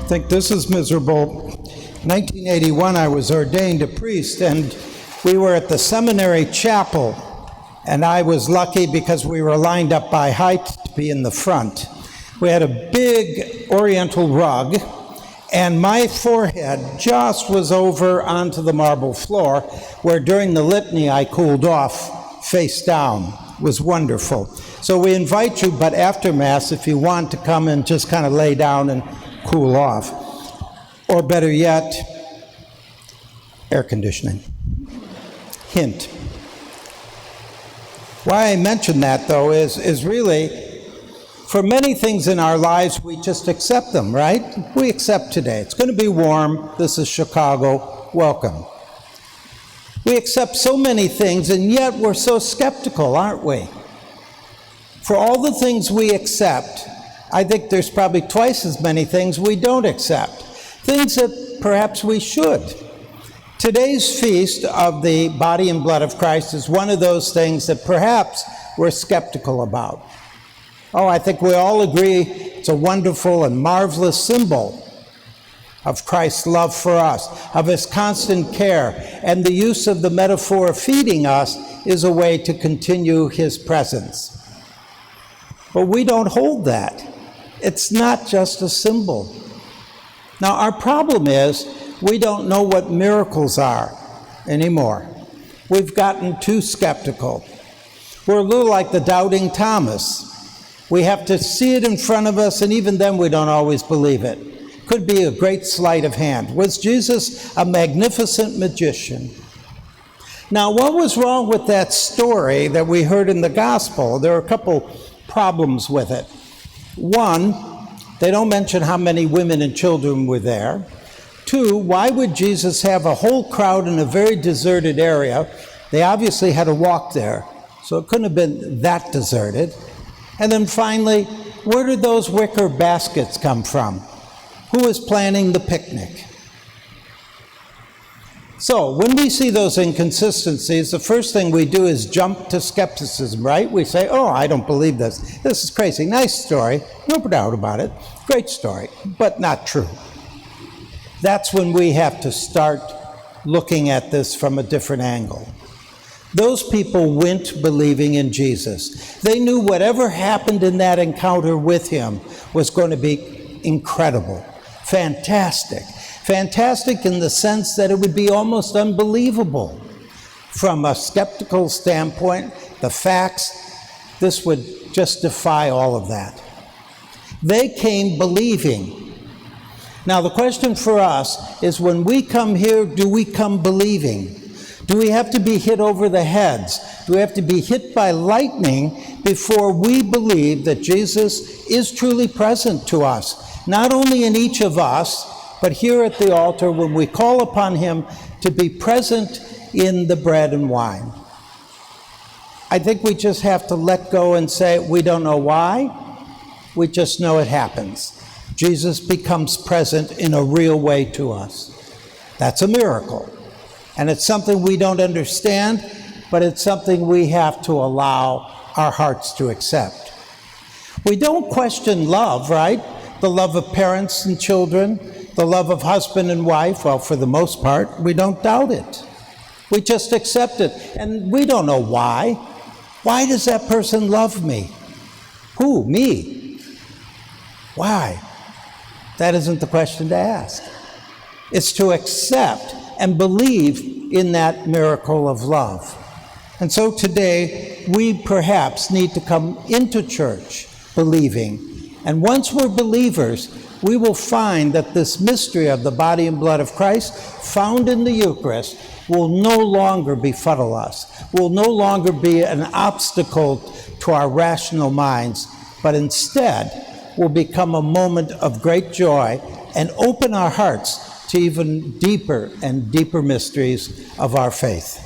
think this is miserable. 1981, I was ordained a priest, and we were at the seminary chapel, and I was lucky because we were lined up by height to be in the front. We had a big oriental rug, and my forehead just was over onto the marble floor, where during the litany I cooled off face down. It was wonderful. So we invite you, but after Mass, if you want to come and just kind of lay down and cool off. Or better yet, air conditioning. Hint. Why I mention that, though, is really, for many things in our lives, we just accept them, right? We accept today. It's going to be warm. This is Chicago. Welcome. We accept so many things, and yet we're so skeptical, aren't we? For all the things we accept, I think there's probably twice as many things we don't accept. Things that perhaps we should. Today's feast of the body and blood of Christ is one of those things that perhaps we're skeptical about. Oh, I think we all agree it's a wonderful and marvelous symbol of Christ's love for us, of his constant care, and the use of the metaphor of feeding us is a way to continue his presence. But we don't hold that. It's not just a symbol. Now, our problem is we don't know what miracles are anymore. We've gotten too skeptical. We're a little like the doubting Thomas. We have to see it in front of us, and even then we don't always believe it. Could be a great sleight of hand. Was Jesus a magnificent magician? Now, what was wrong with that story that we heard in the gospel? There are a couple problems with it. One, they don't mention how many women and children were there. Two, why would Jesus have a whole crowd in a very deserted area? They obviously had to walk there, so it couldn't have been that deserted. And then finally, where did those wicker baskets come from? Who was planning the picnic? So, when we see those inconsistencies, the first thing we do is jump to skepticism, right? We say, oh, I don't believe this. This is crazy. Nice story. No doubt about it. Great story, but not true. That's when we have to start looking at this from a different angle. Those people went believing in Jesus. They knew whatever happened in that encounter with him was going to be incredible, fantastic. Fantastic in the sense that it would be almost unbelievable. From a skeptical standpoint, the facts, this would just defy all of that. They came believing. Now the question for us is, when we come here, do we come believing? Do we have to be hit over the heads? Do we have to be hit by lightning before we believe that Jesus is truly present to us? Not only in each of us, but here at the altar when we call upon him to be present in the bread and wine. I think we just have to let go and say, we don't know why, we just know it happens. Jesus becomes present in a real way to us. That's a miracle. And it's something we don't understand, but it's something we have to allow our hearts to accept. We don't question love, right? The love of parents and children, the love of husband and wife. Well, for the most part, we don't doubt it. We just accept it. And we don't know why. Why does that person love me? Who? Me? Why? That isn't the question to ask. It's to accept and believe in that miracle of love. And so today, we perhaps need to come into church believing. And once we're believers, we will find that this mystery of the body and blood of Christ, found in the Eucharist, will no longer befuddle us, will no longer be an obstacle to our rational minds, but instead will become a moment of great joy and open our hearts to even deeper and deeper mysteries of our faith.